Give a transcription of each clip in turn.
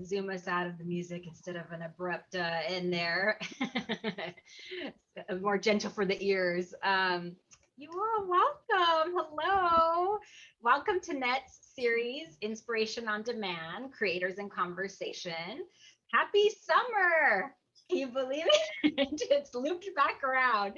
zoom us out of the music instead of an abrupt in there. More gentle for the ears. You are welcome. Hello. Welcome to Net's series, Inspiration on Demand, Creators in Conversation. Happy summer. Can you believe it? It's looped back around.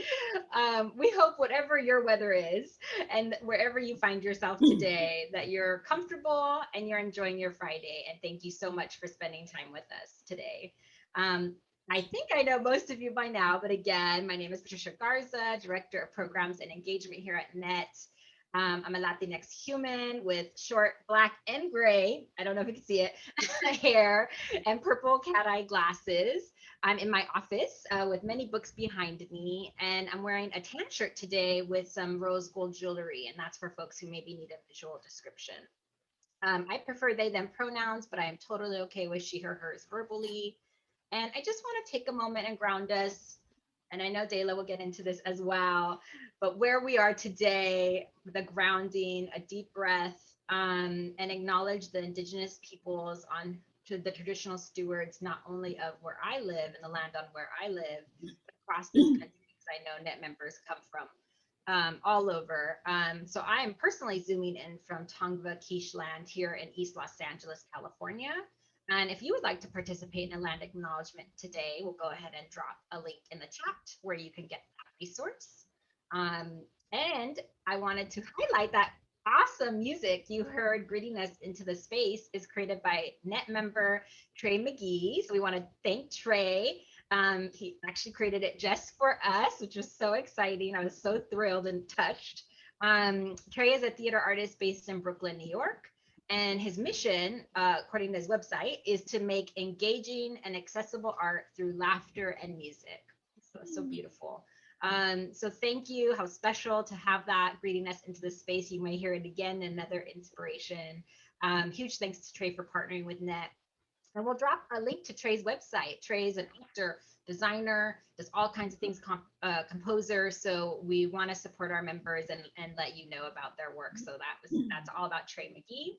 We hope whatever your weather is and wherever you find yourself today, that you're comfortable and you're enjoying your Friday. And thank you so much for spending time with us today. Um, I think I know most of you by now, but again, my name is Patricia Garza, Director of Programs and Engagement here at NET. I'm a Latinx human with short black and gray, I don't know if you can see it, hair and purple cat eye glasses. I'm in my office with many books behind me, and I'm wearing a tan shirt today with some rose gold jewelry, and that's for folks who maybe need a visual description. I prefer they, them pronouns, but I am totally okay with she, her, hers verbally. And I just want to take a moment and ground us. And I know Dela will get into this as well, but where we are today, the grounding, a deep breath, and acknowledge the indigenous peoples on to the traditional stewards, not only of where I live and the land on where I live, but across this country, because I know NET members come from all over. So I am personally zooming in from Tongva Quiche land here in East Los Angeles, California. And if you would like to participate in a land acknowledgement today, we'll go ahead and drop a link in the chat where you can get that resource. And I wanted to highlight that awesome music you heard greeting us into the space is created by NET member Trey McGee. So we want to thank Trey. He actually created it just for us, which was so exciting. I was so thrilled and touched. Trey is a theater artist based in Brooklyn, New York. And his mission, according to his website, is to make engaging and accessible art through laughter and music. So beautiful. So thank you. How special to have that greeting us into the space. You may hear it again, another inspiration. Huge thanks to Trey for partnering with NET. And we'll drop a link to Trey's website. Trey's an actor, designer, does all kinds of things, composer. So we want to support our members and let you know about their work. So that's all about Trey McGee.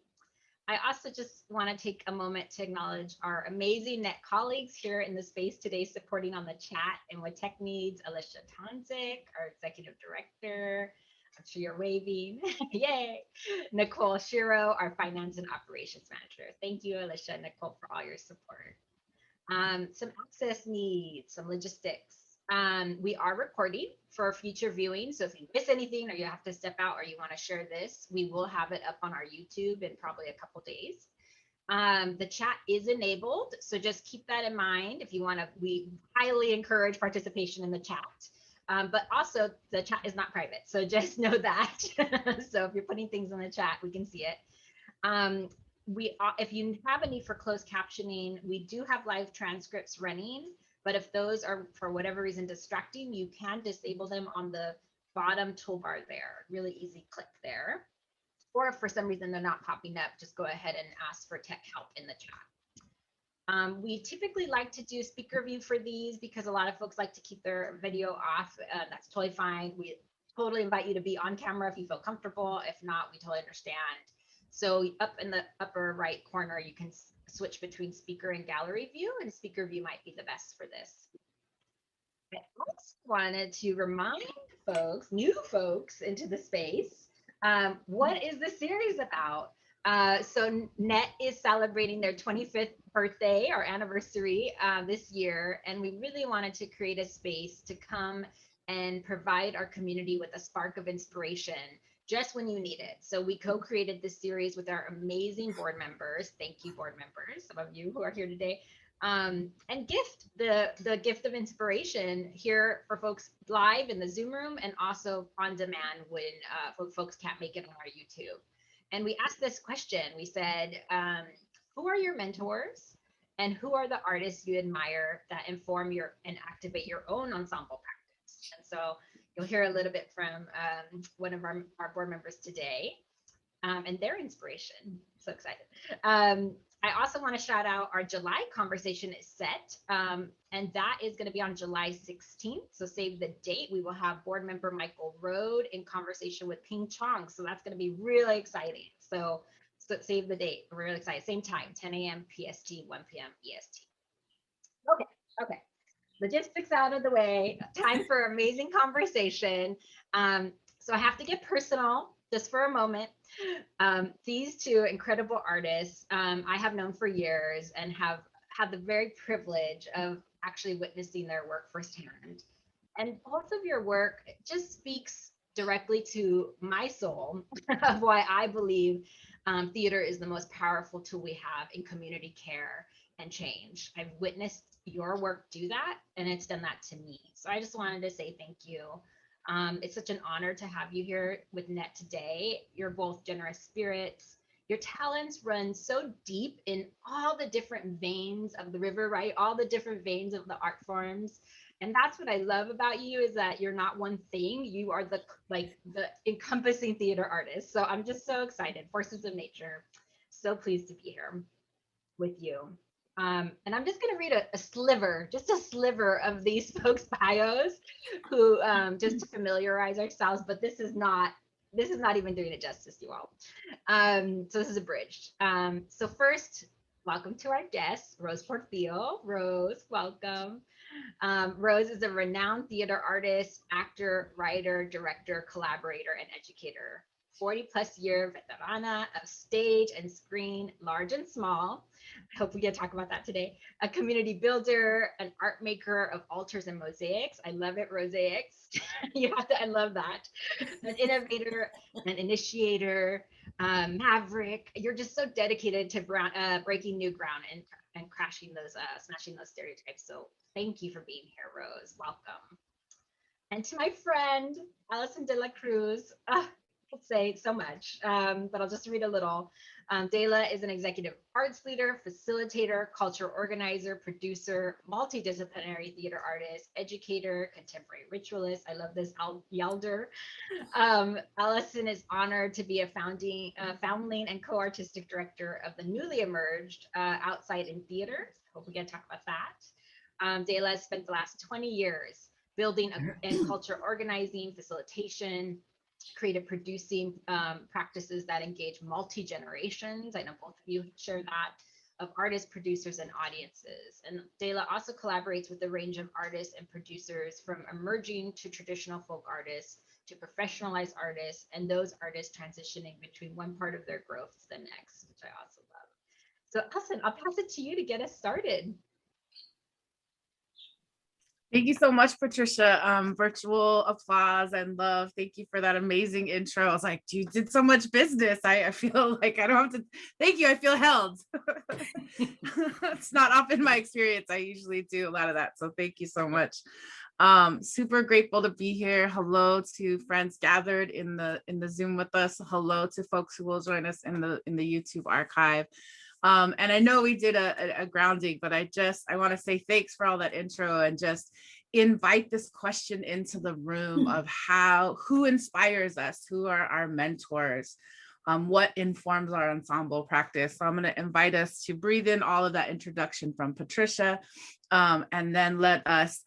I also just want to take a moment to acknowledge our amazing NET colleagues here in the space today supporting on the chat and with tech needs, Alicia Tonzik, our executive director. I'm sure you're waving. Yay. Nicole Shiro, our finance and operations manager. Thank you, Alicia and Nicole, for all your support. Some access needs, some logistics. We are recording for future viewing. So if you miss anything or you have to step out or you want to share this, we will have it up on our YouTube in probably a couple days. The chat is enabled. So just keep that in mind. If you want to, we highly encourage participation in the chat. But also the chat is not private. So just know that. So if you're putting things in the chat, we can see it. If you have a need for closed captioning, we do have live transcripts running. But if those are, for whatever reason, distracting, you can disable them on the bottom toolbar there. Really easy click there. Or if for some reason they're not popping up, just go ahead and ask for tech help in the chat. We typically like to do speaker view for these because a lot of folks like to keep their video off. That's totally fine. We totally invite you to be on camera if you feel comfortable. If not, we totally understand. So up in the upper right corner, you can switch between speaker and gallery view, and speaker view might be the best for this. I also wanted to remind folks, new folks into the space, what is the series about? So NET is celebrating their 25th birthday, our anniversary this year, and we really wanted to create a space to come and provide our community with a spark of inspiration just when you need it. So we co-created this series with our amazing board members. Thank you, board members, some of you who are here today. And gift the gift of inspiration here for folks live in the Zoom room and also on demand when folks can't make it on our YouTube. And we asked this question. We said, who are your mentors and who are the artists you admire that inform your and activate your own ensemble practice? And so you'll hear a little bit from one of our board members today and their inspiration. So excited. I also want to shout out our July conversation is set, and that is going to be on July 16th. So save the date. We will have board member Michael Rode in conversation with Ping Chong. So that's going to be really exciting. So So save the date. We're really excited. Same time, 10 a.m. PST, 1 p.m. EST. Okay. Okay. Logistics out of the way. Time for amazing conversation. So I have to get personal just for a moment. These two incredible artists I have known for years and have had the very privilege of actually witnessing their work firsthand. And both of your work just speaks directly to my soul of why I believe theater is the most powerful tool we have in community care and change. I've witnessed your work do that, and it's done that to me. So I just wanted to say thank you. It's such an honor to have you here with Net today. You're both generous spirits. Your talents run so deep in all the different veins of the river, right? All the different veins of the art forms. And that's what I love about you is that you're not one thing. You are the encompassing theater artist. So I'm just so excited. Forces of nature. So pleased to be here with you. And I'm just going to read a sliver, just a sliver of these folks' bios, who just to familiarize ourselves. But this is not even doing it justice, you all. So this is abridged. So first, welcome to our guest, Rose Portillo. Rose, welcome. Rose is a renowned theater artist, actor, writer, director, collaborator, and educator. 40 plus year veterana of stage and screen, large and small. I hope we get to talk about that today. A community builder, an art maker of altars and mosaics. I love it, mosaics. You have to, I love that. An innovator, an initiator, maverick. You're just so dedicated to breaking new ground and crashing those, smashing those stereotypes. So thank you for being here, Rose. Welcome. And to my friend, Alison De La Cruz, could say so much, but I'll just read a little. De La is an executive arts leader, facilitator, culture organizer, producer, multidisciplinary theater artist, educator, contemporary ritualist. I love this, yelder. Alison is honored to be a founding and co-artistic director of the newly emerged Outside in Theaters. Hope we get to talk about that. De La has spent the last 20 years building and culture organizing, facilitation, creative producing practices that engage multi-generations. I know both of you share that, of artists, producers, and audiences. And De La also collaborates with a range of artists and producers, from emerging to traditional folk artists to professionalized artists, and those artists transitioning between one part of their growth to the next, which I also love. So Alison, I'll pass it to you to get us started. Thank you so much, Patricia. Virtual applause and love. Thank you for that amazing intro. I was like, you did so much business. I feel like I don't have to, thank you. I feel held. It's not often my experience. I usually do a lot of that. So thank you so much. Super grateful to be here. Hello to friends gathered in the Zoom with us. Hello to folks who will join us in the YouTube archive. And I know we did a grounding, but I want to say thanks for all that intro and just invite this question into the room of who inspires us, who are our mentors, what informs our ensemble practice. So I'm going to invite us to breathe in all of that introduction from Patricia, and then let us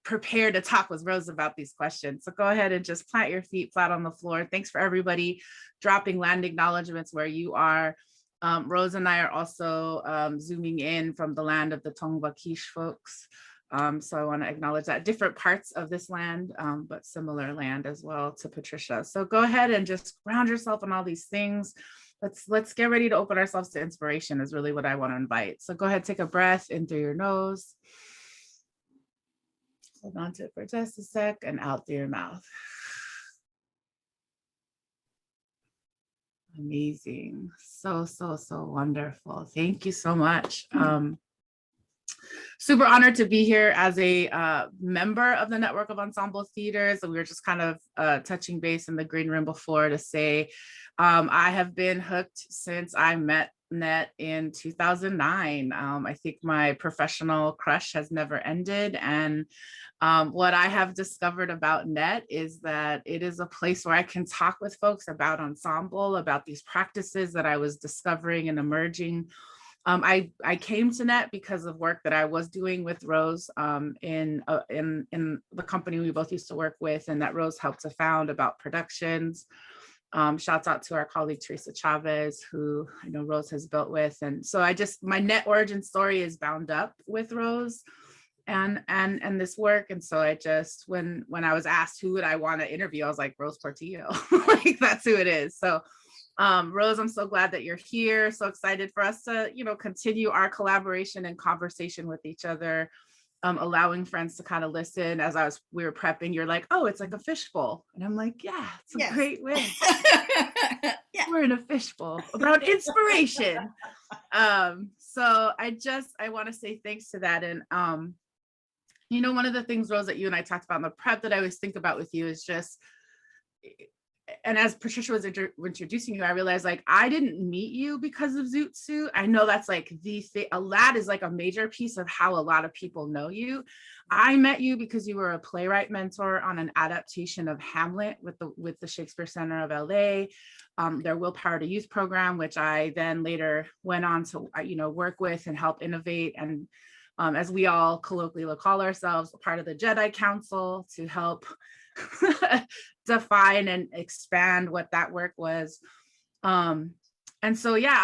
prepare to talk with Rose about these questions. So go ahead and just plant your feet flat on the floor. Thanks for everybody dropping land acknowledgements where you are. Rose and I are also zooming in from the land of the Tongva Kish folks. So I want to acknowledge that different parts of this land, but similar land as well to Patricia. So go ahead and just ground yourself in all these things. Let's get ready to open ourselves to inspiration is really what I want to invite. So go ahead, take a breath in through your nose. Hold on to it for just a sec and out through your mouth. Amazing. So wonderful. Thank you so much. Super honored to be here as a member of the Network of Ensemble Theaters. We were just kind of touching base in the green room before to say I have been hooked since I met Net in 2009. I think my professional crush has never ended. And what I have discovered about Net is that it is a place where I can talk with folks about ensemble, about these practices that I was discovering and emerging. I came to Net because of work that I was doing with Rose in the company we both used to work with, and that Rose helped to found, about productions. Shouts out to our colleague Teresa Chavez, who I know Rose has built with. And so my net origin story is bound up with Rose and this work. And so I just, when I was asked who would I want to interview, I was like, Rose Portillo. Like, that's who it is. So Rose, I'm so glad that you're here. So excited for us to, continue our collaboration and conversation with each other. Allowing friends to kind of listen. As we were prepping, you're like, oh, it's like a fishbowl. And I'm like, yeah, it's a great way. Yeah. We're in a fishbowl about inspiration. So I want to say thanks to that. And, one of the things, Rose, that you and I talked about in the prep that I always think about with you is just, and as Patricia was introducing you, I realized, like, I didn't meet you because of Zoot Suit. I know that's like the thing. That is like a major piece of how a lot of people know you. I met you because you were a playwright mentor on an adaptation of Hamlet with the Shakespeare Center of LA, their Willpower to Youth program, which I then later went on to, work with and help innovate. And as we all colloquially call ourselves, part of the Jedi Council to help define and expand what that work was. And so, yeah,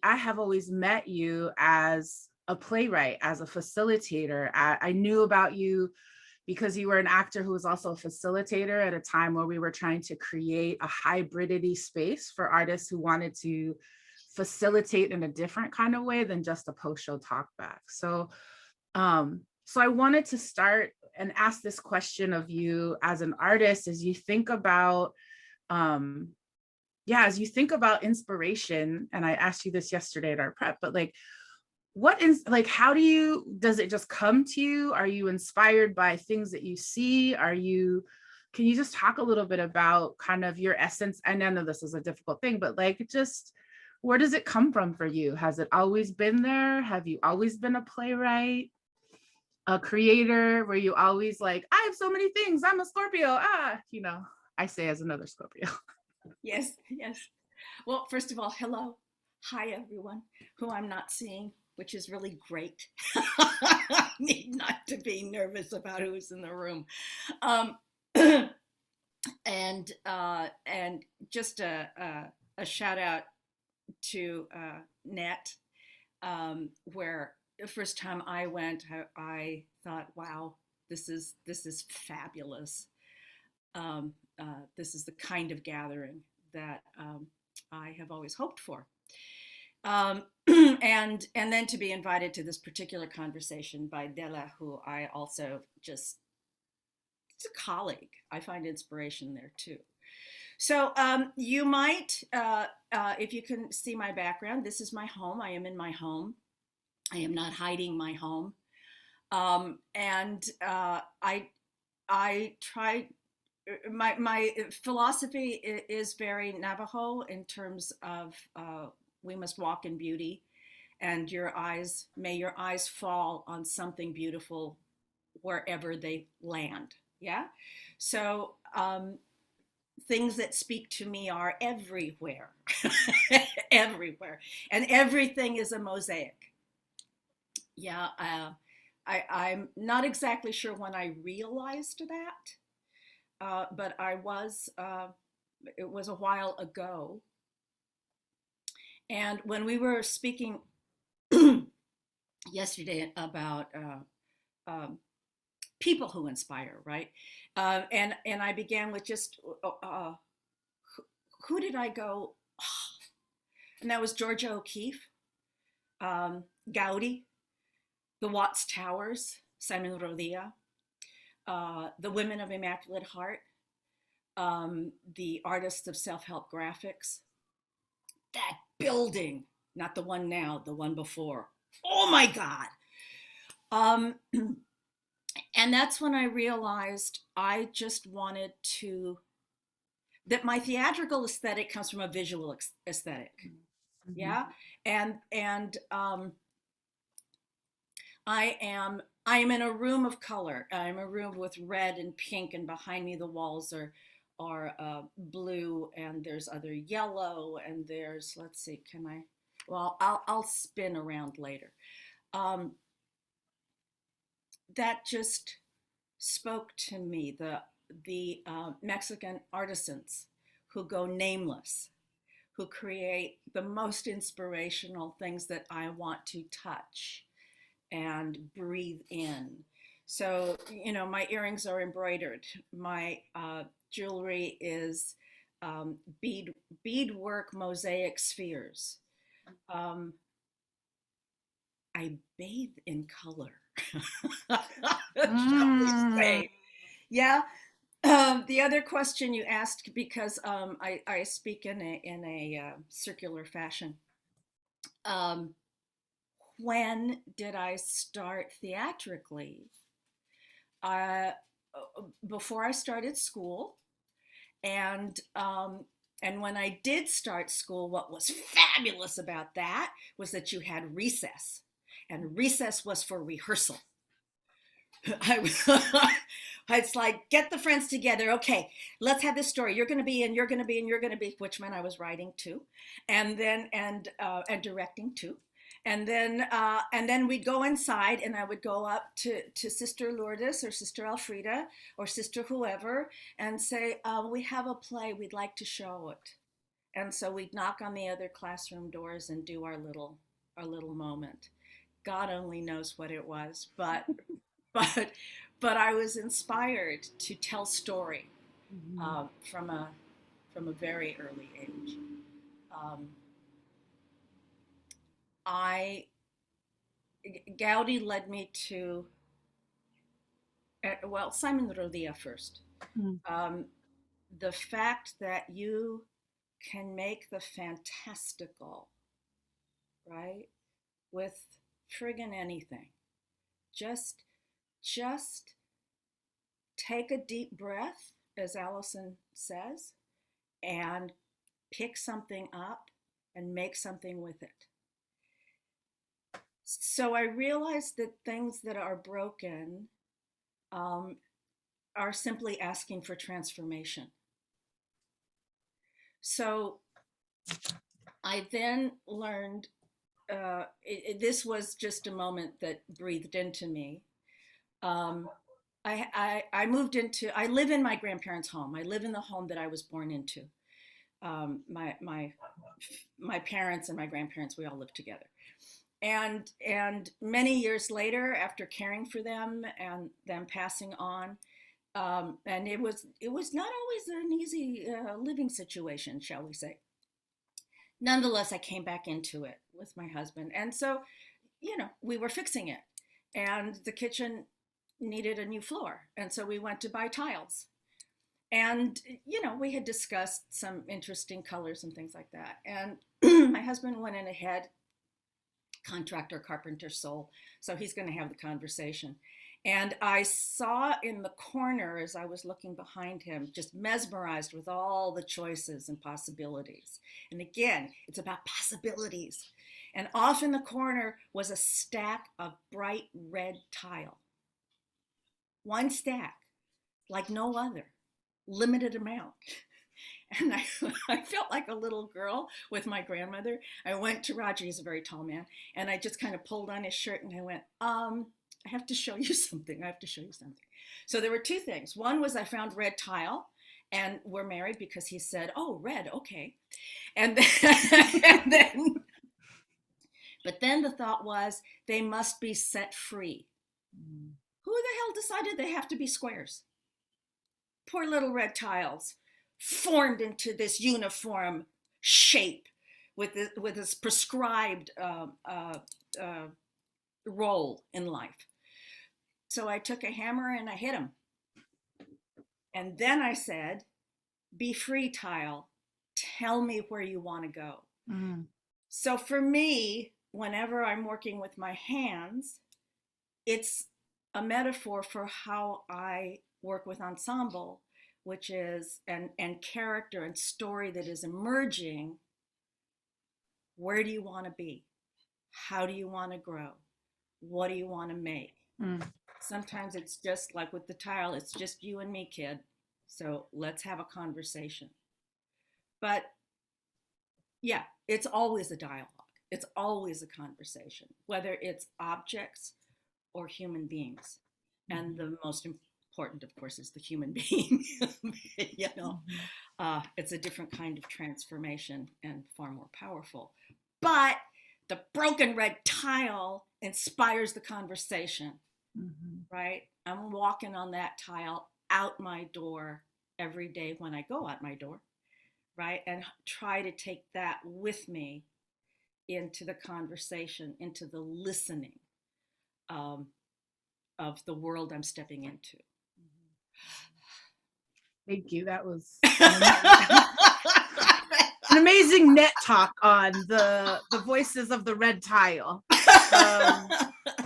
I have always met you as a playwright, as a facilitator. I knew about you because you were an actor who was also a facilitator at a time where we were trying to create a hybridity space for artists who wanted to facilitate in a different kind of way than just a post-show talkback. So I wanted to start and ask this question of you as an artist, as you think about, inspiration. And I asked you this yesterday at our prep, but like, does it just come to you? Are you inspired by things that you see? Can you just talk a little bit about kind of your essence? I know this is a difficult thing, but like, just where does it come from for you? Has it always been there? Have you always been a playwright? A creator? Were you always like, I have so many things, I'm a Scorpio, I say as another Scorpio. Yes. Well, first of all, hello. Hi, everyone who I'm not seeing, which is really great. Need not to be nervous about who's in the room. And just a shout out to Net, where the first time I went, I thought, wow, this is fabulous. This is the kind of gathering that I have always hoped for. And then to be invited to this particular conversation by Della, who I also it's a colleague. I find inspiration there too. So you might, if you can see my background, this is my home. I am in my home. I am not hiding my home. And I try, my philosophy is very Navajo in terms of we must walk in beauty, and may your eyes fall on something beautiful wherever they land. Yeah. So things that speak to me are everywhere, everywhere, and everything is a mosaic. Yeah, I'm not exactly sure when I realized that, but it was a while ago. And when we were speaking yesterday about people who inspire, right? And I began with just, who did I go? And that was Georgia O'Keeffe, Gaudi, the Watts Towers, Simon Rodia, the Women of Immaculate Heart, the Artists of Self-Help Graphics. That building, not the one now, the one before. Oh my God. And that's when I realized I just wanted that my theatrical aesthetic comes from a visual aesthetic. Mm-hmm. Yeah. And I am in a room of color. I'm a room with red and pink, and behind me the walls are blue, and there's other yellow, and there's, let's see, I'll spin around later. That just spoke to me, the Mexican artisans who go nameless, who create the most inspirational things that I want to touch and breathe in. So, you know, my earrings are embroidered. My jewelry is beadwork mosaic spheres. I bathe in color. Shall we say? Yeah. The other question you asked, because I speak in a circular fashion. When did I start theatrically? Before I started school, and when I did start school, what was fabulous about that was that you had recess, and recess was for rehearsal. It's like, get the friends together. Okay, let's have this story. You're going to be, and you're going to be, and you're going to be, which meant I was writing too, and then and directing too, and then we'd go inside, and I would go up to Sister Lourdes or Sister Alfreda or Sister whoever, and say, we have a play, we'd like to show it, and so we'd knock on the other classroom doors and do our little moment. God only knows what it was, but I was inspired to tell story from a very early age. Gaudi led me to, well, Simon Rodia first. The fact that you can make the fantastical, right, with friggin' anything. Just take a deep breath, as Alison says, and pick something up and make something with it. So I realized that things that are broken are simply asking for transformation. So I then learned, this was just a moment that breathed into me. I moved into, I live in my grandparents' home. I live in the home that I was born into. My parents and my grandparents, we all lived together. And many years later, after caring for them and them passing on, and it was not always an easy living situation, shall we say. Nonetheless, I came back into it with my husband. And so, you know, we were fixing it, and the kitchen needed a new floor. And so we went to buy tiles. And, you know, we had discussed some interesting colors and things like that. And my husband went in ahead, contractor, carpenter soul. So he's going to have the conversation. And I saw in the corner, as I was looking behind him, just mesmerized with all the choices and possibilities. And again, it's about possibilities. And off in the corner was a stack of bright red tile. One stack, like no other, limited amount. And I felt like a little girl with my grandmother. I went to Roger, he's a very tall man, and I just kind of pulled on his shirt and I went, I have to show you something. So there were two things. One was I found red tile, and we're married because he said, oh, red, okay. And then, but then the thought was, they must be set free. Who the hell decided they have to be squares? Poor little red tiles formed into this uniform shape with this prescribed role in life. So I took a hammer and I hit him. And then I said, be free, tile. Tell me where you want to go. So for me, whenever I'm working with my hands, it's a metaphor for how I work with ensemble, which is, and character and story that is emerging. Where do you want to be? How do you want to grow? What do you want to make? Sometimes it's just like with the tile, it's just you and me, kid. So let's have a conversation. But yeah, it's always a dialogue. It's always a conversation, whether it's objects or human beings. And the most important, of course, is the human being, you know. it's a different kind of transformation and far more powerful. But the broken red tile inspires the conversation, right? I'm walking on that tile out my door every day when I go out my door, right? And try to take that with me into the conversation, into the listening of the world I'm stepping into. Thank you. That was an amazing net talk on the voices of the red tile.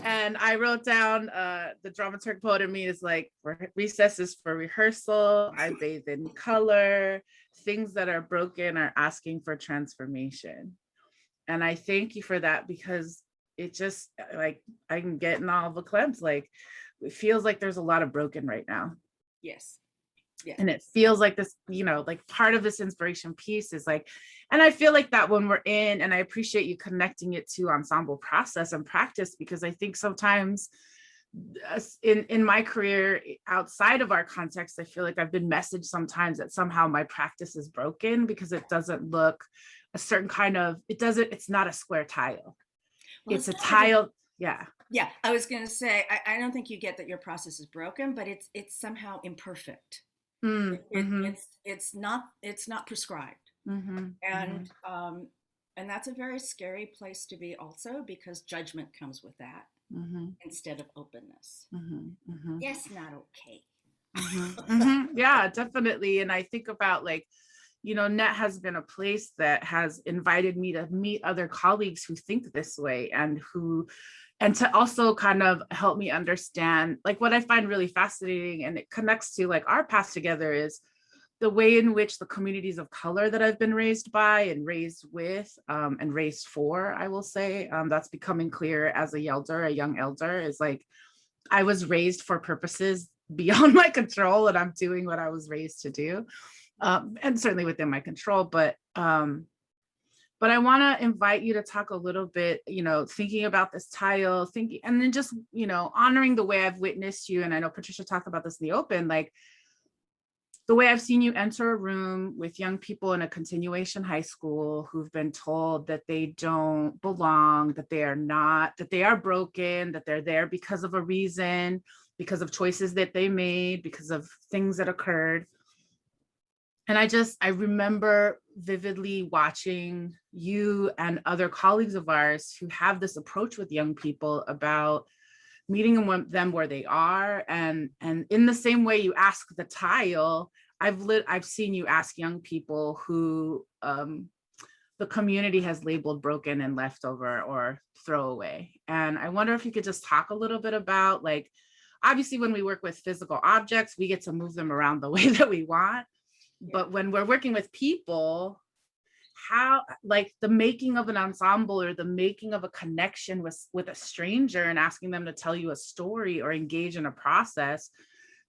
And I wrote down the dramaturg poet in me is like, recess is for rehearsal. I bathe in color. Things that are broken are asking for transformation. And I thank you for that, because it just, like, I'm getting all the clamps. Like, it feels like there's a lot of broken right now. Yes. Yeah. And it feels like this, like part of this inspiration piece is like, and I feel like that when we're in, and I appreciate you connecting it to ensemble process and practice, because I think sometimes in my career outside of our context, I feel like I've been messaged sometimes that somehow my practice is broken because it doesn't look a certain kind of, it's not a square tile. Well, it's a tile. Yeah. Yeah. I was going to say, I don't think you get that your process is broken, but it's somehow imperfect. It's not prescribed. And that's a very scary place to be also, because judgment comes with that instead of openness. Yes, not okay. Yeah, definitely. And I think about, like, NET has been a place that has invited me to meet other colleagues who think this way, and to also kind of help me understand, like, what I find really fascinating, and it connects to like our path together, is the way in which the communities of color that I've been raised by and raised with and raised for, I will say, that's becoming clear as a young elder, is like, I was raised for purposes beyond my control, and I'm doing what I was raised to do. And certainly within my control, but I want to invite you to talk a little bit, thinking about this tile, and then just, honoring the way I've witnessed you. And I know Patricia talked about this in the open, like the way I've seen you enter a room with young people in a continuation high school who've been told that they don't belong, that they are not, that they are broken, that they're there because of a reason, because of choices that they made, because of things that occurred. And I remember vividly watching you and other colleagues of ours who have this approach with young people about meeting them where they are. And in the same way you ask the tile, I've seen you ask young people who the community has labeled broken and leftover or throwaway. And I wonder if you could just talk a little bit about, like, obviously when we work with physical objects, we get to move them around the way that we want. But when we're working with people, how, like, the making of an ensemble or the making of a connection with a stranger and asking them to tell you a story or engage in a process,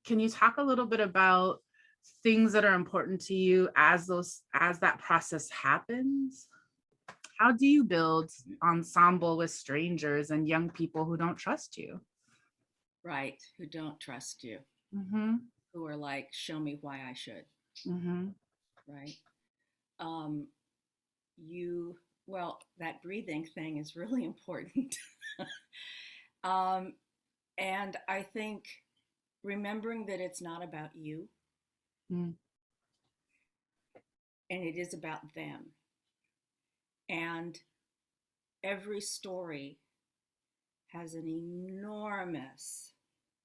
can you talk a little bit about things that are important to you as that process happens? How do you build ensemble with strangers and young people who don't trust you? Right, who don't trust you, who are like, show me why I should. Right. Well, that breathing thing is really important. And I think remembering that it's not about you, and it is about them. And every story has an enormous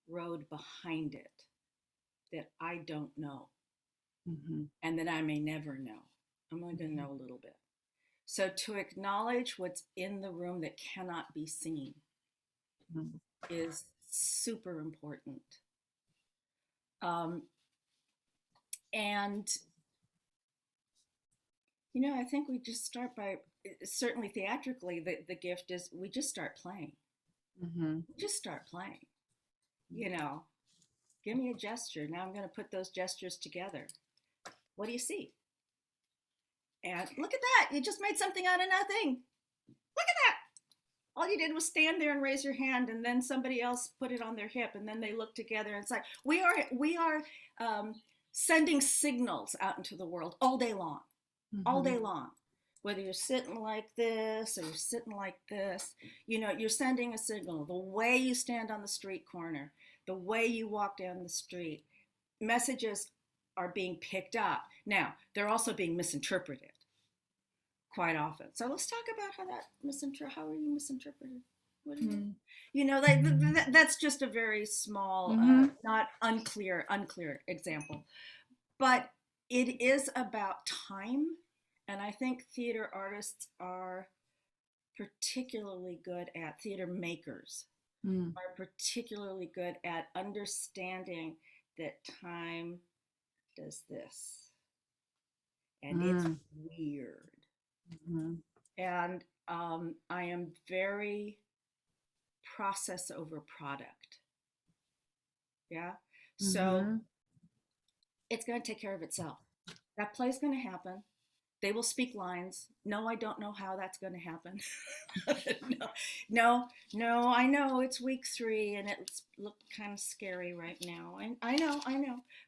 road behind it that I don't know. And that I may never know. I'm only going to know a little bit. So to acknowledge what's in the room that cannot be seen is super important. And, I think we just start by, certainly theatrically, the gift is we just start playing. Just start playing. Give me a gesture. Now I'm going to put those gestures together. What do you see? And look at that. You just made something out of nothing. Look at that. All you did was stand there and raise your hand, and then somebody else put it on their hip, and then they look together. And it's like, we are sending signals out into the world all day long, all day long. Whether you're sitting like this or you're sitting like this, you know, you're sending a signal. The way you stand on the street corner, the way you walk down the street, messages are being picked up. Now, they're also being misinterpreted quite often. So let's talk about how are you misinterpreted? What do you, you know, that's just a very small, not unclear example. But it is about time. And I think theater artists are particularly good at, theater makers are particularly good at understanding that time does this. And it's weird. And I am very process over product. Yeah. So it's going to take care of itself. That play's going to happen. They will speak lines. No, I don't know how that's going to happen. No, I know it's week 3 and it's looked kind of scary right now. I know.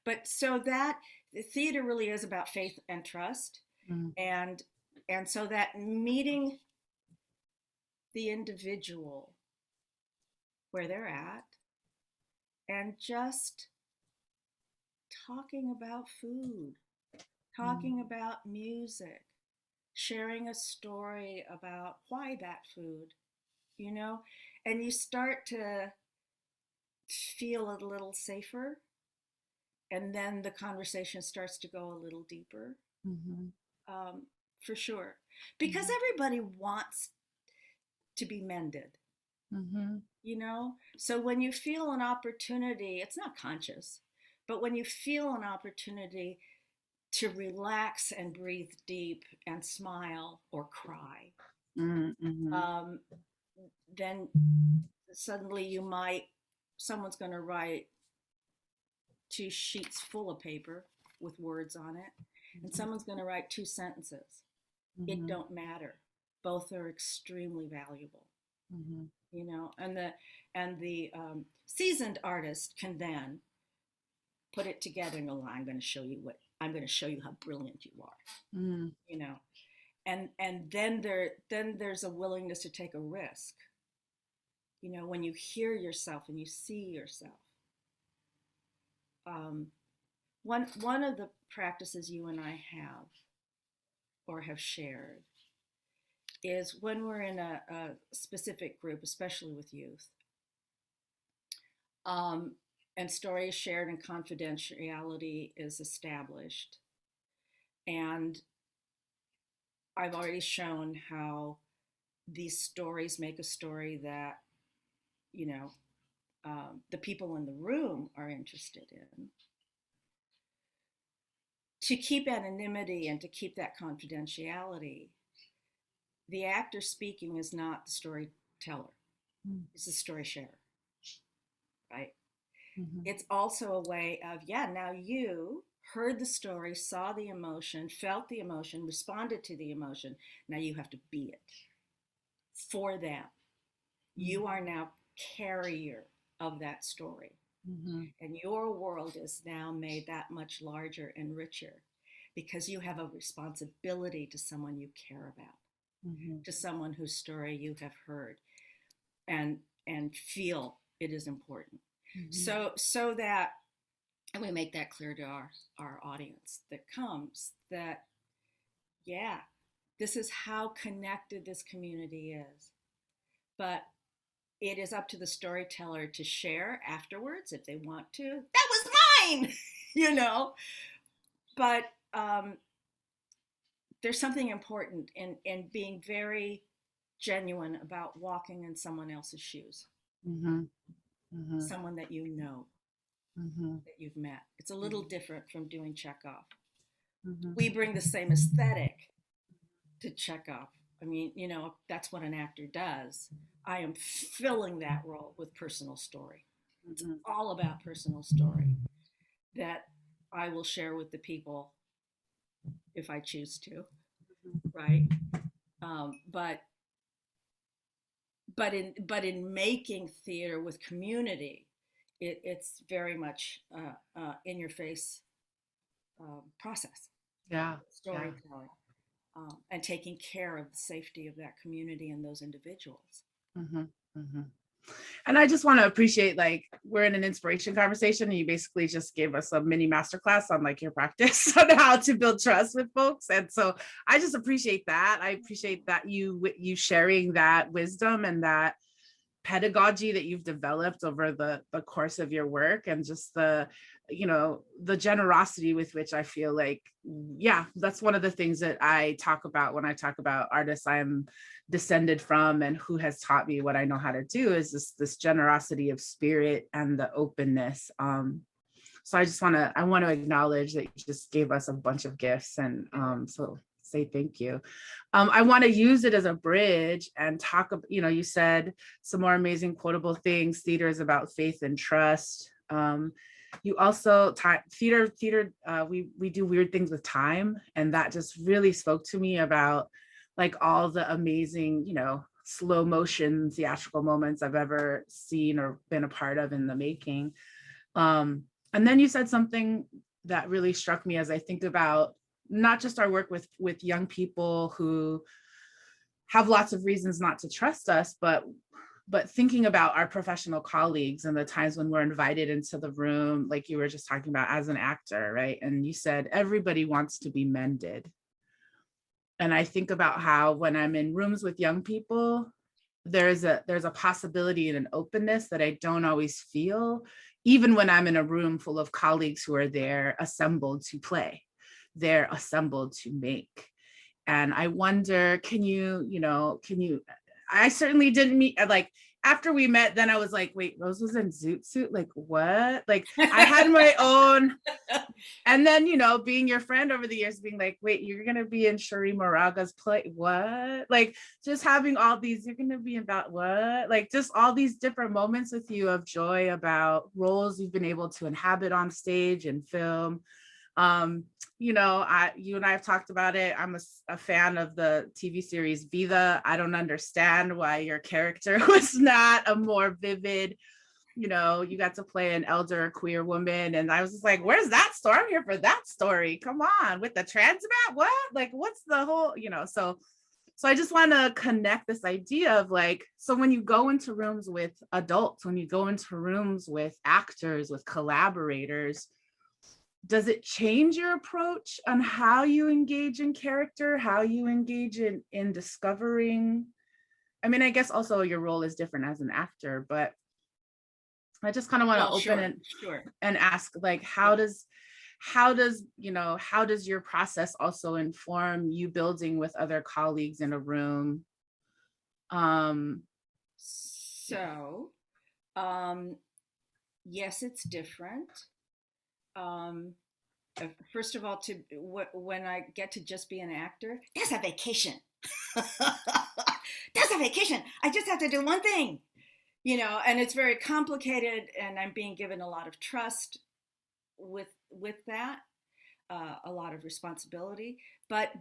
But so that the theater really is about faith and trust. And so that meeting the individual where they're at and just talking about food, talking about music, sharing a story about why that food, you know, and you start to feel a little safer, and then the conversation starts to go a little deeper, for sure, because everybody wants to be mended, you know. So when you feel an opportunity, it's not conscious, but when you feel an opportunity to relax and breathe deep and smile or cry, then suddenly someone's going to write 2 sheets full of paper with words on it, and someone's going to write 2 sentences. It don't matter. Both are extremely valuable, you know, and the seasoned artist can then put it together and go, I'm going to show you how brilliant you are, you know, and then there's a willingness to take a risk, you know, when you hear yourself and you see yourself. One of the practices you and I have shared is when we're in a specific group, especially with youth, and story is shared and confidentiality is established. And I've already shown how these stories make a story that, you know, the people in the room are interested in. To keep anonymity and to keep that confidentiality, the actor speaking is not the storyteller, it's the story sharer, right? It's also a way of, now you heard the story, saw the emotion, felt the emotion, responded to the emotion. Now you have to be it for them. You are now carrier of that story. And your world is now made that much larger and richer because you have a responsibility to someone you care about, to someone whose story you have heard and feel it is important. So that, and we make that clear to our audience that comes, that, this is how connected this community is. But it is up to the storyteller to share afterwards if they want to. That was mine, you know. But there's something important in being very genuine about walking in someone else's shoes. Someone that you know, that you've met. It's a little different from doing Chekhov. We bring the same aesthetic to Chekhov. I mean, you know, that's what an actor does. I am filling that role with personal story. It's all about personal story that I will share with the people if I choose to, right? But in making theater with community, it's very much in your face process, Yeah. storytelling, and taking care of the safety of that community and those individuals. Mm-hmm. Mm-hmm. And I just want to appreciate, like, we're in an inspiration conversation and you basically just gave us a mini masterclass on like your practice on how to build trust with folks. And so I just appreciate that. I appreciate that you sharing that wisdom and that pedagogy that you've developed over the course of your work, and just the generosity with which I feel like, yeah, that's one of the things that I talk about when I talk about artists I'm descended from and who has taught me what I know how to do, is this generosity of spirit and the openness. So I want to acknowledge that you just gave us a bunch of gifts, and so say thank you. I want to use it as a bridge and talk, you said some more amazing quotable things. Theater is about faith and trust. You also theater, we do weird things with time, and that just really spoke to me about like all the amazing, slow motion theatrical moments I've ever seen or been a part of in the making. And then you said something that really struck me as I think about not just our work with young people who have lots of reasons not to trust us, but thinking about our professional colleagues and the times when we're invited into the room, like you were just talking about as an actor, right? And you said everybody wants to be mended. And I think about how when I'm in rooms with young people, there's a possibility and an openness that I don't always feel, even when I'm in a room full of colleagues who are there assembled to play, they're assembled to make. And I wonder, I certainly didn't meet, like, after we met, then I was like, wait, Rose was in Zoot Suit? Like, what? Like, I had my own. And then, being your friend over the years, being like, wait, you're going to be in Shuri Moraga's play? What? Like, just having all these, you're going to be about what? Like, just all these different moments with you of joy about roles you've been able to inhabit on stage and film. You and I have talked about it. I'm a fan of the TV series Vida. I don't understand why your character was not a more vivid, you got to play an elder queer woman. And I was just like, where's that story? I'm here for that story. Come on, with the trans mat, what? Like, what's the whole, so I just want to connect this idea of like, so when you go into rooms with adults, when you go into rooms with actors, with collaborators, does it change your approach on how you engage in character, how you engage in discovering? I mean, I guess also your role is different as an actor, but I just kind of want to open and ask, like, how does your process also inform you building with other colleagues in a room? Yes, it's different. First of all, when I get to just be an actor, that's a vacation. That's a vacation. I just have to do one thing, and it's very complicated, and I'm being given a lot of trust with that, a lot of responsibility, but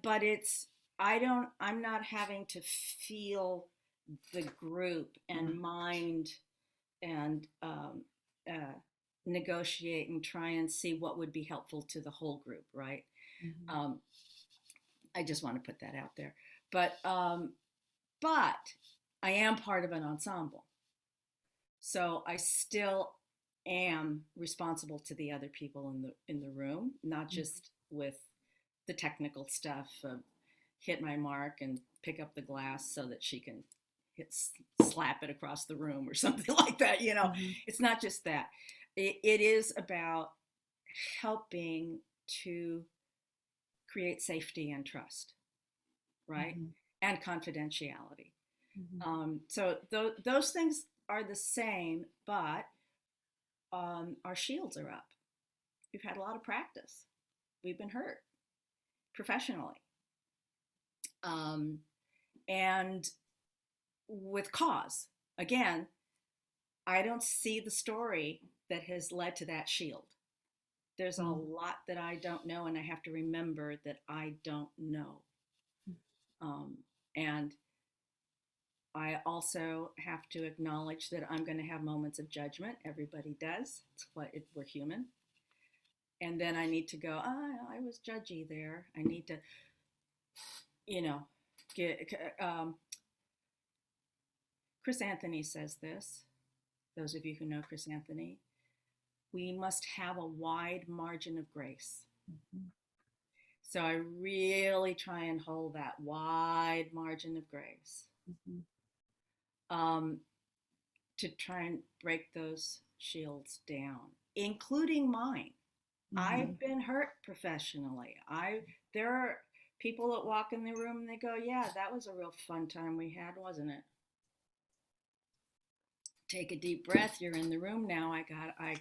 I'm not having to feel the group and mind and negotiate and try and see what would be helpful to the whole group, right? Mm-hmm. I just want to put that out there. But I am part of an ensemble. So I still am responsible to the other people in the room, not just with the technical stuff of hit my mark and pick up the glass so that she can slap it across the room or something like that. Mm-hmm. It's not just that. It is about helping to create safety and trust, right? Mm-hmm. And confidentiality. Mm-hmm. So those things are the same, but our shields are up. We've had a lot of practice. We've been hurt professionally. And with cause. Again, I don't see the story that has led to that shield. There's a lot that I don't know, and I have to remember that I don't know. And I also have to acknowledge that I'm going to have moments of judgment. Everybody does. We're human. And then I need to go, I was judgy there. I need to, get, Chris Anthony says this, those of you who know Chris Anthony, we must have a wide margin of grace. Mm-hmm. So I really try and hold that wide margin of grace, to try and break those shields down, including mine. Mm-hmm. I've been hurt professionally. There are people that walk in the room and they go, yeah, that was a real fun time we had, wasn't it? Take a deep breath. You're in the room now. I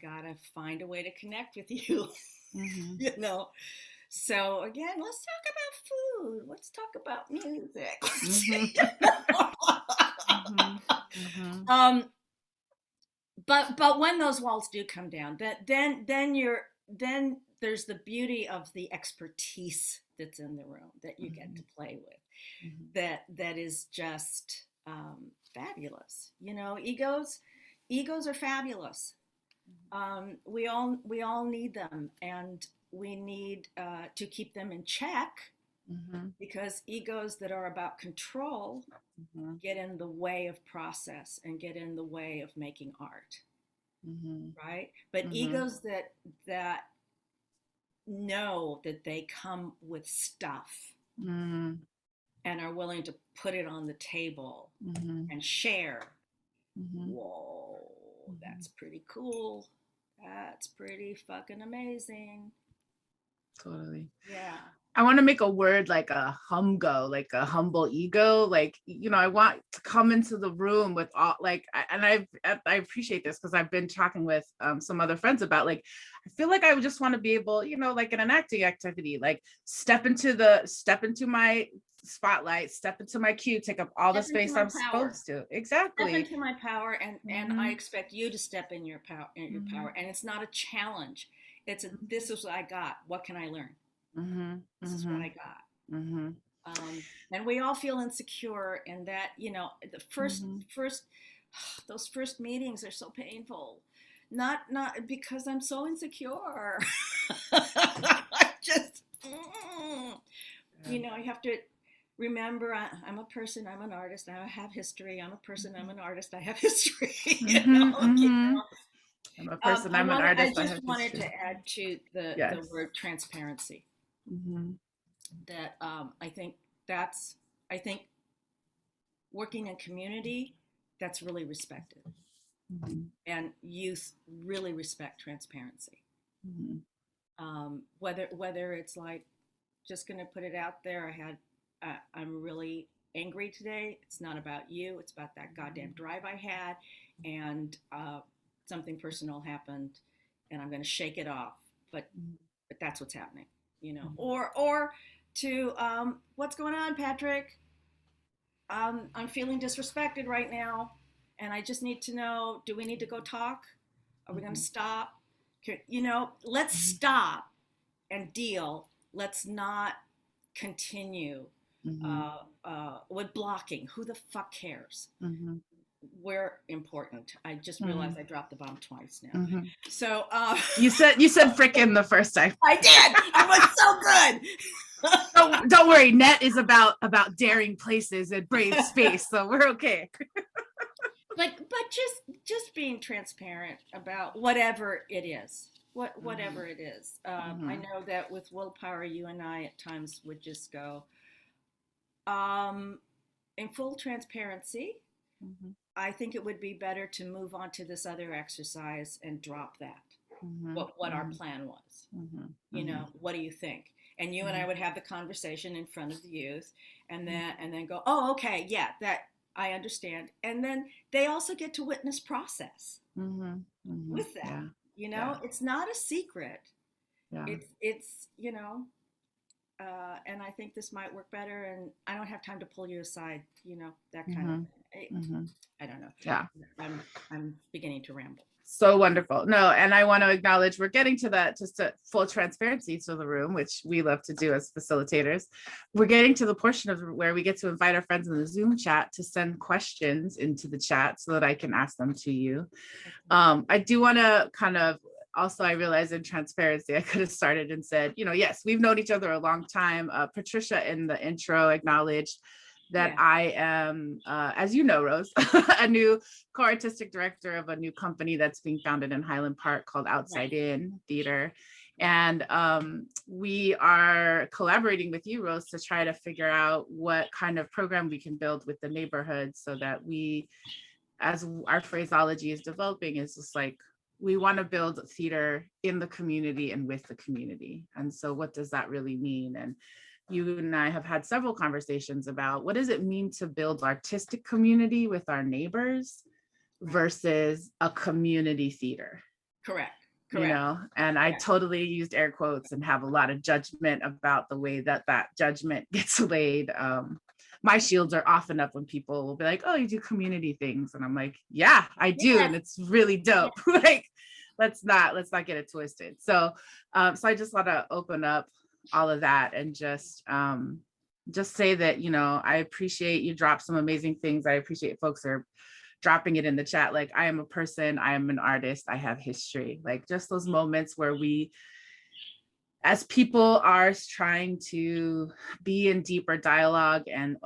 gotta find a way to connect with you. Mm-hmm. So again, let's talk about food. Let's talk about music. Mm-hmm. Mm-hmm. But when those walls do come down, then there's the beauty of the expertise that's in the room that you get to play with. Mm-hmm. That is just fabulous. Egos are fabulous. We all need them, and we need to keep them in check, because egos that are about control get in the way of process and get in the way of making art, right? But egos that know that they come with stuff and are willing to put it on the table and share. Whoa, that's pretty cool. That's pretty fucking amazing. Totally. Yeah. I want to make a word like a humgo, like a humble ego. Like, I want to come into the room with all, like, and I appreciate this because I've been talking with some other friends about, like, I feel like I just want to be able, like in an acting activity, like step into my spotlight, step into my cue, take up all the space I'm supposed to. Exactly. Step into my power, and I expect you to step in your power, and it's not a challenge. It's this is what I got. What can I learn? This is what I got. And we all feel insecure, and that, the first those first meetings are so painful. Not because I'm so insecure. Just I have to remember, I'm a person, I'm an artist, I have history. I'm a person, I'm an artist, I have history. I'm a person, I'm an artist. I just wanted to add to the word transparency. That I think working in community, that's really respected. And youth really respect transparency. Whether it's like, just going to put it out there, I'm really angry today. It's not about you. It's about that goddamn drive I had, and something personal happened, and I'm going to shake it off. But that's what's happening, Or to what's going on, Patrick? I'm feeling disrespected right now, and I just need to know: do we need to go talk? Are we going to stop? Let's stop and deal. Let's not continue with blocking. Who the fuck cares? We're important. I just realized I dropped the bomb twice now. So you said frickin' the first time. I did. It was so good. Don't worry. Net is about daring places and brave space, so we're okay. But just being transparent about whatever it is. Whatever it is. I know that with willpower, you and I at times would just go, in full transparency, I think it would be better to move on to this other exercise and drop that, what our plan was. What do you think? And you and I would have the conversation in front of the youth, and then go, oh, okay, yeah, that I understand. And then they also get to witness process with that. Yeah. It's not a secret. Yeah. It's and I think this might work better, and I don't have time to pull you aside, that kind of thing. I don't know. Yeah. I'm beginning to ramble. So wonderful. No, and I want to acknowledge we're getting to that, just a full transparency to the room, which we love to do as facilitators. We're getting to the portion of where we get to invite our friends in the Zoom chat to send questions into the chat so that I can ask them to you. I do want to kind of also I realized in transparency, I could have started and said, yes, we've known each other a long time. Patricia in the intro acknowledged that I am, as you know, Rose, a new co-artistic director of a new company that's being founded in Highland Park called Outside In Theater. And we are collaborating with you, Rose, to try to figure out what kind of program we can build with the neighborhood so that we, as our phraseology is developing, is just like, we want to build theater in the community and with the community. And so what does that really mean? And you and I have had several conversations about what does it mean to build artistic community with our neighbors versus a community theater. Correct. And I totally used air quotes and have a lot of judgment about the way that judgment gets laid. My shields are often up when people will be like, oh, you do community things. And I'm like, yeah, I do. Yeah. And it's really dope. Like, let's not get it twisted. So I just want to open up all of that and just say that, I appreciate you dropped some amazing things. I appreciate folks are dropping it in the chat. Like, I am a person, I am an artist, I have history. Like, just those moments where we, as people are trying to be in deeper dialogue and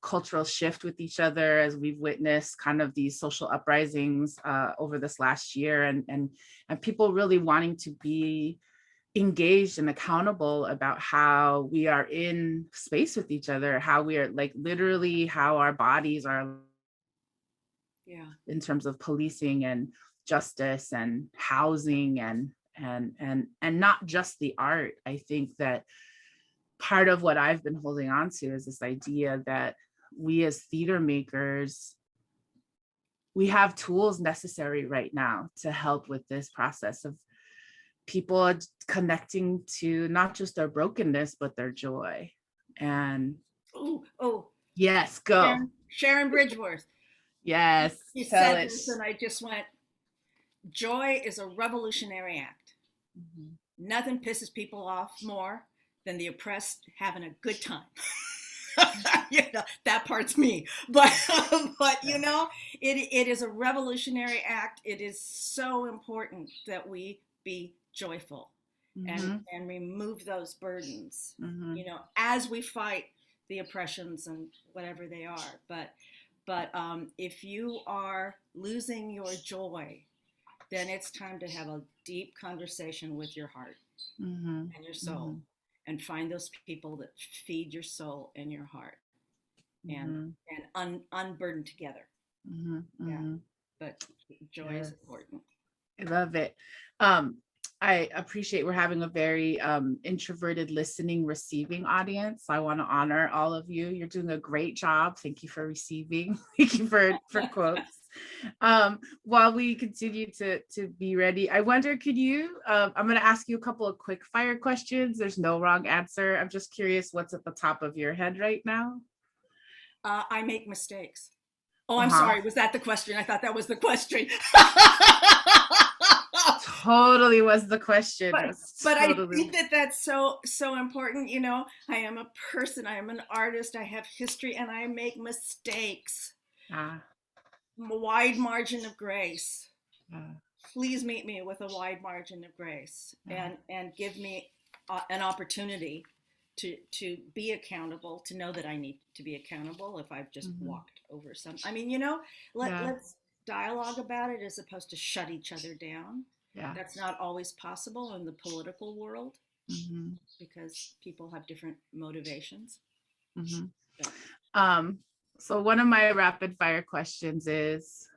cultural shift with each other, as we've witnessed kind of these social uprisings over this last year, and people really wanting to be engaged and accountable about how we are in space with each other, how we are, like, literally how our bodies are in terms of policing and justice and housing and not just the art. I think that part of what I've been holding on to is this idea that we as theater makers, we have tools necessary right now to help with this process of people connecting to not just their brokenness, but their joy. And yes, go. Sharon Bridgeworth. Yes. She said this, and I just went, joy is a revolutionary act. Mm-hmm. Nothing pisses people off more than the oppressed having a good time. That part's me. But it is a revolutionary act. It is so important that we be joyful and remove those burdens, as we fight the oppressions and whatever they are. But if you are losing your joy, then it's time to have a deep conversation with your heart and your soul, and find those people that feed your soul and your heart, and unburden together. But joy is important. I love it. I appreciate we're having a very introverted listening, receiving audience. I want to honor all of you. You're doing a great job. Thank you for receiving. Thank you for quotes. While we continue to be ready, I wonder, could you, I'm going to ask you a couple of quick fire questions. There's no wrong answer. I'm just curious what's at the top of your head right now. I make mistakes. Oh, I'm sorry. Was that the question? I thought that was the question. Totally was the question. But I think that's so important. I am a person, I am an artist, I have history, and I make mistakes. Wide margin of grace. Please meet me with a wide margin of grace, and give me an opportunity to be accountable, to know that I need to be accountable if I've just walked over some. I mean, let's dialogue about it as opposed to shut each other down. That's not always possible in the political world, because people have different motivations. So one of my rapid fire questions is,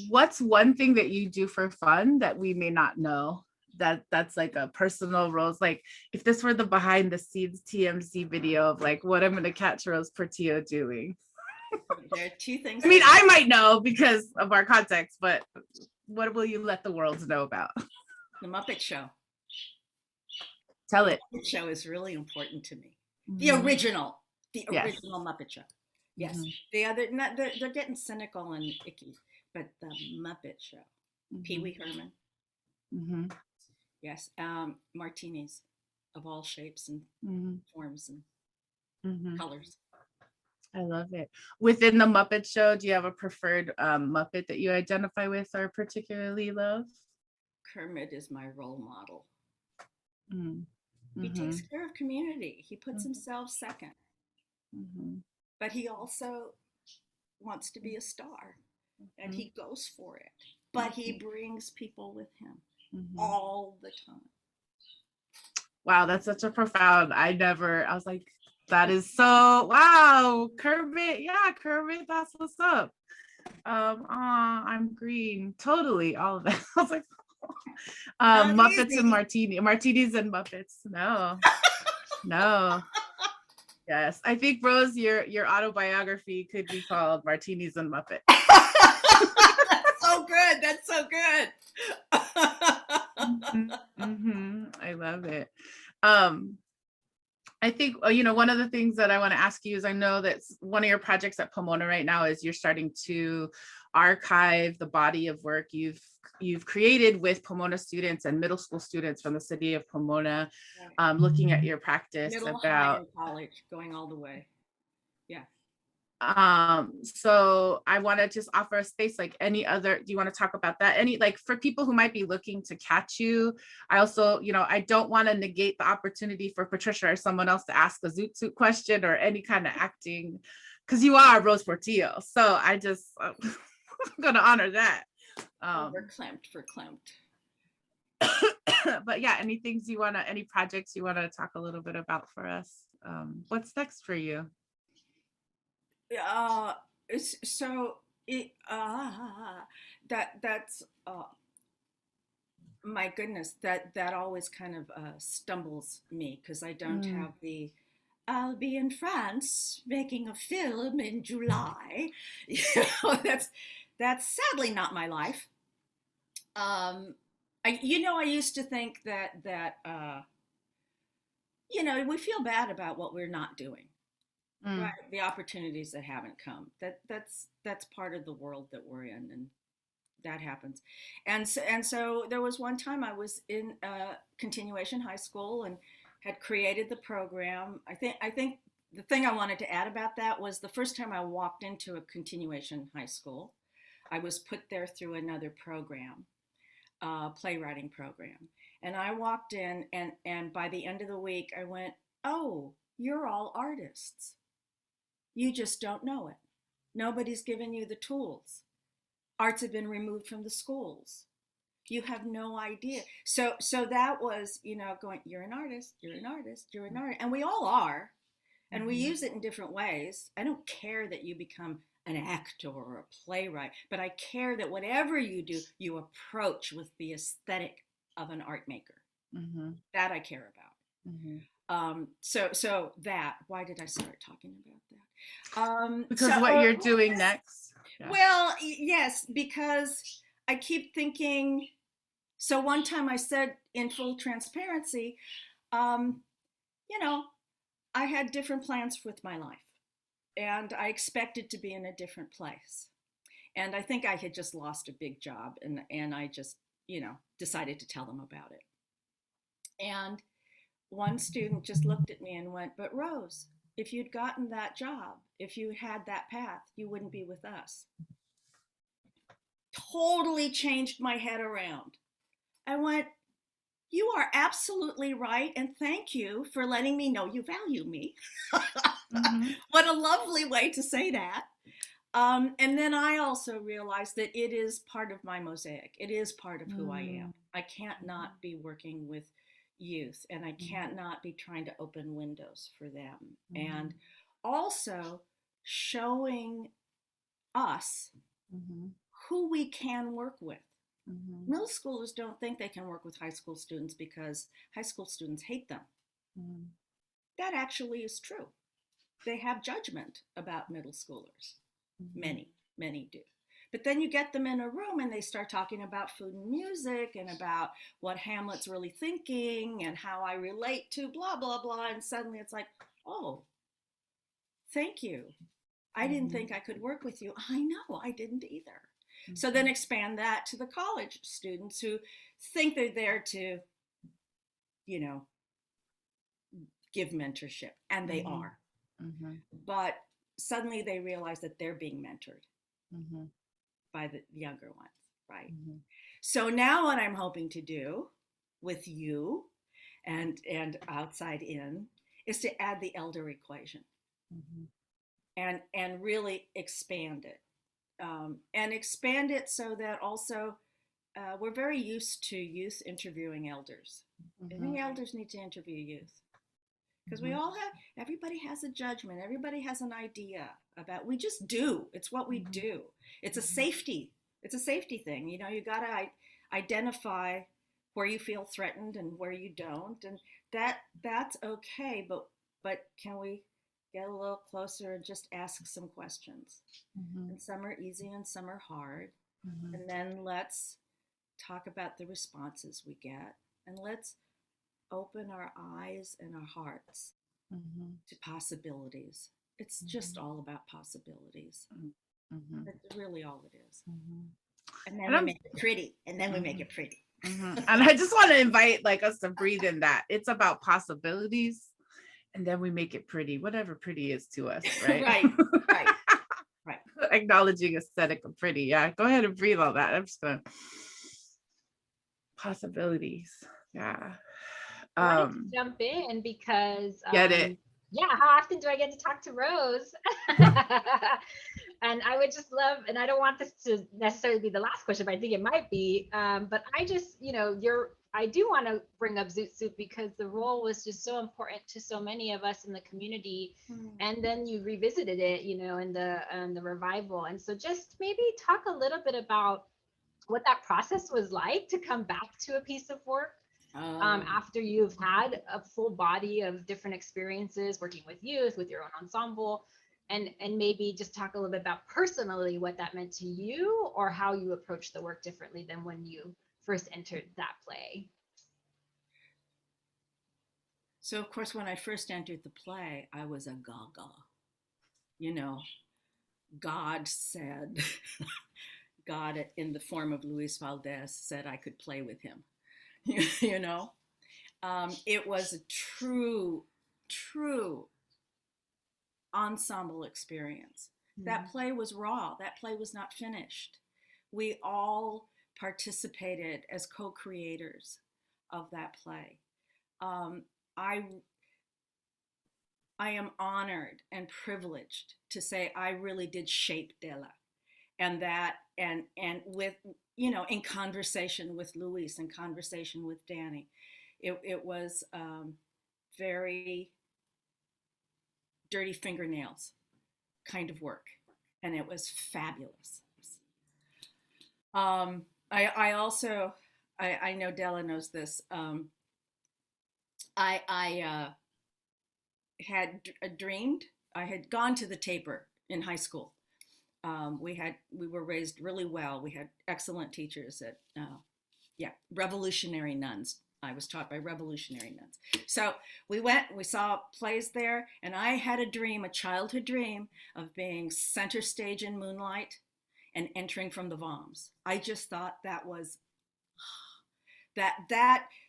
what's one thing that you do for fun that we may not know? That's like a personal Rose, like if this were the behind the scenes TMZ video of like what I'm going to catch Rose Portillo doing. There are two things. I mean, I might know because of our context, but what will you let the world know about? The Muppet Show. Tell it. The Muppet Show is really important to me. The original Muppet Show. Yes. The other, they're getting cynical and icky, but the Muppet Show. Pee Wee Herman. Yes. Martinis of all shapes and forms and colors. I love it. Within the Muppet Show, do you have a preferred Muppet that you identify with or particularly love? Kermit is my role model. Mm-hmm. He takes care of community. He puts Mhm. himself second, Mm-hmm. but he also wants to be a star, and Mhm. he goes for it. But he brings people with him Mhm. all the time. Wow, that's such a profound. I was like, that is so wow, Kermit. Yeah, Kermit, that's what's up. I'm green. Totally, all of that. I was like, Not Muppets easy. and martinis and Muppets. No. Yes, I think Rose, your autobiography could be called Martinis and Muppets. That's so good. That's so good. I love it. I think, one of the things that I want to ask you is, I know that one of your projects at Pomona right now is you're starting to archive the body of work you've created with Pomona students and middle school students from the city of Pomona, looking at your practice Middle, high, about and college, going all the way. Yeah. So I want to just offer a space, like any other, do you want to talk about that? Any, like, for people who might be looking to catch you? I also, I don't want to negate the opportunity for Patricia or someone else to ask a Zoot Suit question or any kind of acting, because you are Rose Portillo. So I just, I'm going to honor that. Verklempt. But yeah, any projects you want to talk a little bit about for us? What's next for you? That's my goodness, that always kind of stumbles me, because I don't have the I'll be in France making a film in July. That's sadly not my life. I used to think that we feel bad about what we're not doing. Right, the opportunities that haven't come. That's part of the world that we're in, and that happens. And so there was one time I was in continuation high school and had created the program. I think the thing I wanted to add about that was the first time I walked into a continuation high school, I was put there through another program, playwriting program, and I walked in, and by the end of the week I went, "Oh, you're all artists. You just don't know it. Nobody's given you the tools. Arts have been removed from the schools. You have no idea." So that was, going, "You're an artist, you're an artist, you're an artist." And we all are. And we use it in different ways. I don't care that you become an actor or a playwright, but I care that whatever you do, you approach with the aesthetic of an art maker. That I care about. So that, why did I start talking about that? Because what you're doing next. Yeah. Well, yes, because I keep thinking, so one time I said, in full transparency, I had different plans with my life, and I expected to be in a different place. And I think I had just lost a big job, and I just, decided to tell them about it. And one student just looked at me and went, "But Rose, if you'd gotten that job, if you had that path, you wouldn't be with us." Totally changed my head around. I went, "You are absolutely right, and thank you for letting me know you value me." What a lovely way to say that. And then I also realized that it is part of my mosaic. It is part of who I am. I can't not be working with youth, and I can't not be trying to open windows for them. And also showing us who we can work with. Middle schoolers don't think they can work with high school students because high school students hate them. That actually is true. They have judgment about middle schoolers. Many do. But then you get them in a room and they start talking about food and music and about what Hamlet's really thinking and how I relate to blah, blah, blah. And suddenly it's like, "Oh, thank you. I didn't think I could work with you." I know, I didn't either. So then expand that to the college students who think they're there to, give mentorship, and they are. But suddenly they realize that they're being mentored by the younger ones, right? So now what I'm hoping to do with you and outside in is to add the elder equation and really expand it. And expand it so that also we're very used to youth interviewing elders. I think elders need to interview youth because everybody has a judgment. Everybody has an idea about, we just do. It's what we do. It's a safety. It's a safety thing. You know, you got to identify where you feel threatened and where you don't. And that's okay. But can we get a little closer and just ask some questions? And some are easy and some are hard. And then let's talk about the responses we get, and let's open our eyes and our hearts to possibilities. It's just all about possibilities. That's really all it is. And then we make it pretty. And then we make it pretty. And I just want to invite us to breathe in that. It's about possibilities, and then we make it pretty, whatever pretty is to us, right? right. Acknowledging aesthetic of pretty. Yeah, go ahead and breathe on that. I'm just gonna possibilities. Yeah. I wanted to jump in because get it. Yeah, how often do I get to talk to Rose? And I would just love, and I don't want this to necessarily be the last question, but I think it might be. But I just, I do want to bring up Zoot Suit because the role was just so important to so many of us in the community. And then you revisited it, in the revival. And so just maybe talk a little bit about what that process was like to come back to a piece of work after you've had a full body of different experiences working with youth, with your own ensemble, and maybe just talk a little bit about personally what that meant to you or how you approach the work differently than when you first entered that play. So of course, when I first entered the play, I was a gaga. God said, God in the form of Luis Valdez said I could play with him. It was a true ensemble experience. That play was raw. That play was not finished. We all participated as co-creators of that play. I am honored and privileged to say I really did shape Dela, and that and with in conversation with Luis, in conversation with Danny, it was very dirty fingernails kind of work, and it was fabulous. I also know Della knows this. I had dreamed. I had gone to the taper in high school. We were raised really well. We had excellent teachers at revolutionary nuns. I was taught by revolutionary nuns. So we saw plays there, and I had a childhood dream of being center stage in Moonlight and entering from the Voms. I just thought that was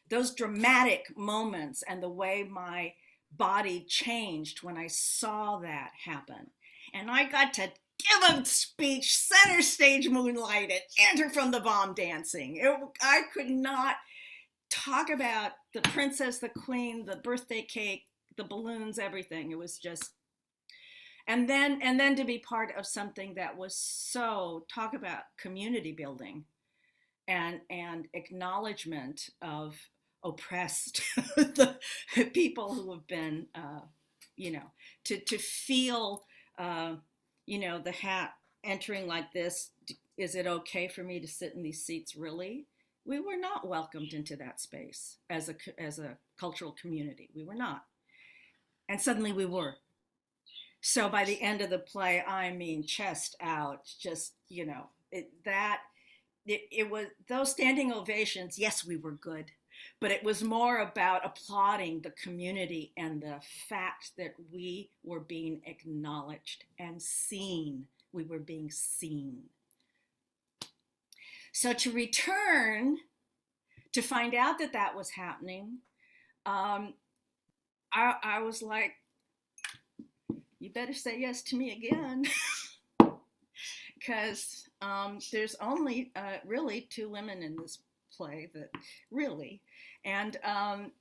those dramatic moments and the way my body changed when I saw that happen. And I got to give a speech, center stage Moonlight, and enter from the Vom dancing. I could not talk about the princess, the queen, the birthday cake, the balloons, everything. It was just, and then to be part of something that was talk about community building and acknowledgement of oppressed the people who have been, to feel, the hat entering like this. Is it okay for me to sit in these seats? Really? We were not welcomed into that space as a cultural community. We were not. And suddenly we were. So by the end of the play, I mean, chest out, just, it was those standing ovations. Yes, we were good, but it was more about applauding the community and the fact that we were being acknowledged and seen. We were being seen. So to return, to find out that was happening, I was like, you better say yes to me again. because there's only really two women in this play, that really, and I'm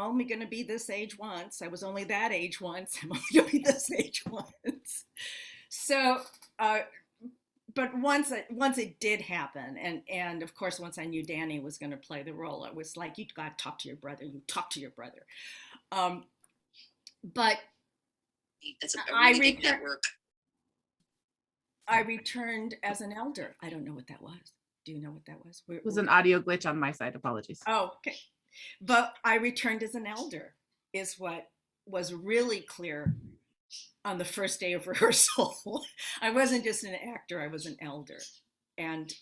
only going to be this age once. I was only that age once. I'm only going to be this age once. So, but once it did happen, and of course, once I knew Danny was going to play the role, I was like, you got to talk to your brother. You talk to your brother. But that's a really big network. I returned as an elder. I don't know what that was. Do you know what that was? It was an audio glitch on my side. Apologies. Oh, okay. But I returned as an elder is what was really clear on the first day of rehearsal. I wasn't just an actor, I was an elder. And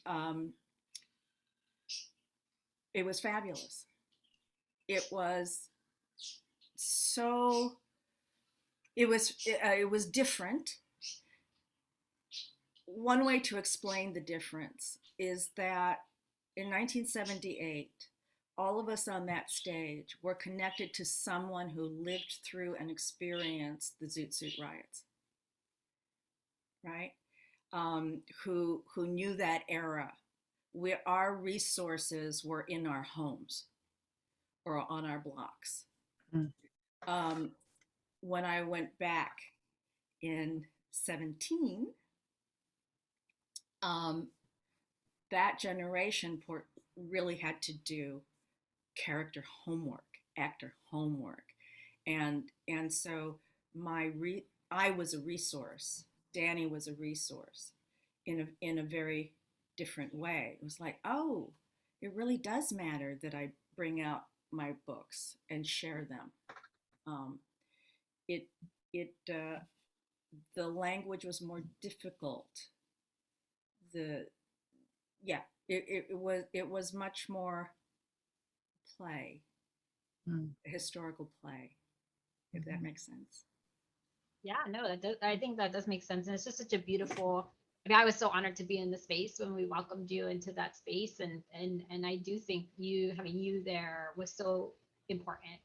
it was fabulous. It was so, it was different. One way to explain the difference is that in 1978, all of us on that stage were connected to someone who lived through and experienced the Zoot Suit riots, right? Who knew that era. Our resources were in our homes or on our blocks. Mm. When I went back in 17, that generation really had to do character homework, actor homework, and so I was a resource. Danny was a resource in a very different way. It was like, oh, it really does matter that I bring out my books and share them. The language was more difficult. It was much more play, historical play, if that makes sense. Yeah, no, I think that does make sense. And it's just such a beautiful, I was so honored to be in the space when we welcomed you into that space. And I do think having you there was so important.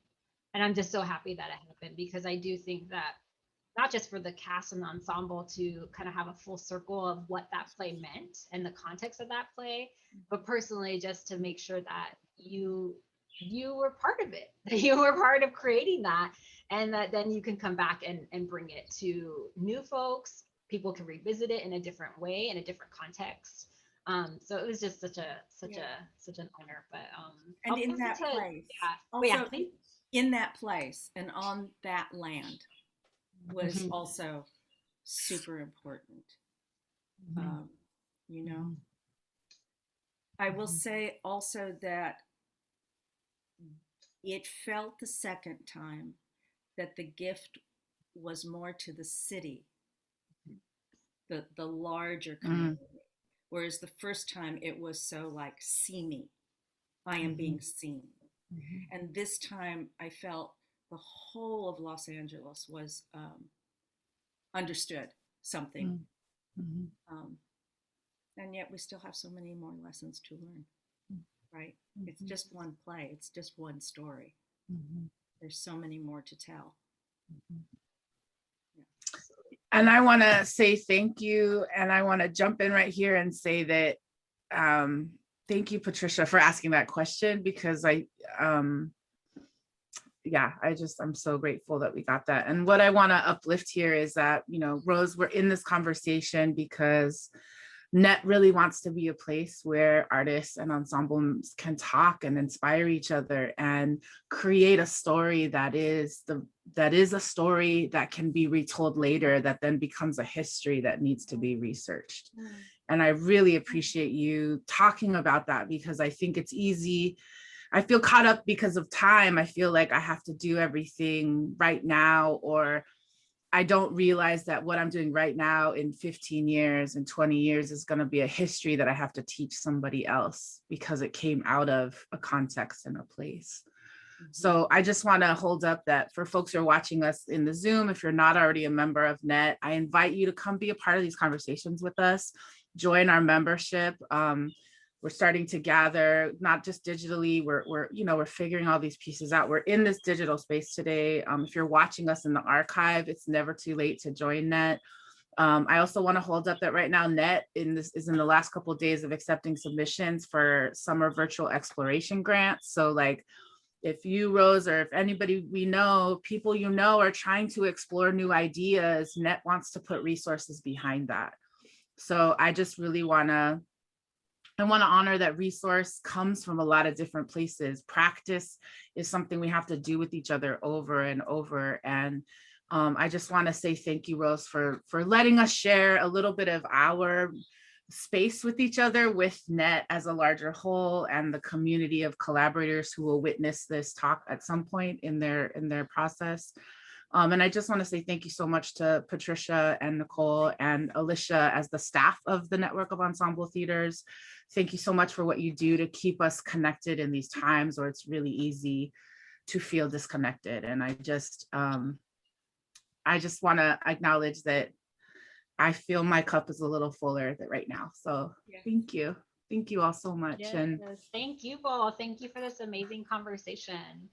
And I'm just so happy that it happened, because I do think that not just for the cast and the ensemble to kind of have a full circle of what that play meant and the context of that play, but personally just to make sure that you were part of it, that you were part of creating that, and that then you can come back and bring it to new folks. People can revisit it in a different way, in a different context. So it was just such an honor. But and in that place, also in that place and on that land was also super important. I will say also that it felt the second time that the gift was more to the city, the larger community, whereas the first time it was so like, see me, I am being seen. And this time I felt the whole of Los Angeles was understood something. And yet we still have so many more lessons to learn, right? It's just one play, it's just one story. There's so many more to tell. And I want to say thank you. And I want to jump in right here and say that thank you, Patricia, for asking that question, because I'm so grateful that we got that. And what I want to uplift here is that, Rose, we're in this conversation because NET really wants to be a place where artists and ensembles can talk and inspire each other and create a story that is a story that can be retold later, that then becomes a history that needs to be researched. And I really appreciate you talking about that, because I think it's easy. I feel caught up because of time. I feel like I have to do everything right now, or I don't realize that what I'm doing right now in 15 years and 20 years is going to be a history that I have to teach somebody else, because it came out of a context and a place. So I just want to hold up that for folks who are watching us in the Zoom, if you're not already a member of NET, I invite you to come be a part of these conversations with us, join our membership. We're starting to gather, not just digitally, we're figuring all these pieces out. We're in this digital space today. If you're watching us in the archive, it's never too late to join NET. I also want to hold up that right now NET is in the last couple of days of accepting submissions for summer virtual exploration grants. So like if you, Rose, or if anybody we know, people you know are trying to explore new ideas, NET wants to put resources behind that. So I just really want to honor that resource comes from a lot of different places. Practice is something we have to do with each other over and over. And I just want to say thank you, Rose, for letting us share a little bit of our space with each other, with NET as a larger whole, and the community of collaborators who will witness this talk at some point in their process. And I just want to say thank you so much to Patricia and Nicole and Alicia as the staff of the Network of Ensemble Theaters. Thank you so much for what you do to keep us connected in these times where it's really easy to feel disconnected. And I just want to acknowledge that I feel my cup is a little fuller right now. So thank you. Thank you all so much. Yes, and thank you both. Thank you for this amazing conversation.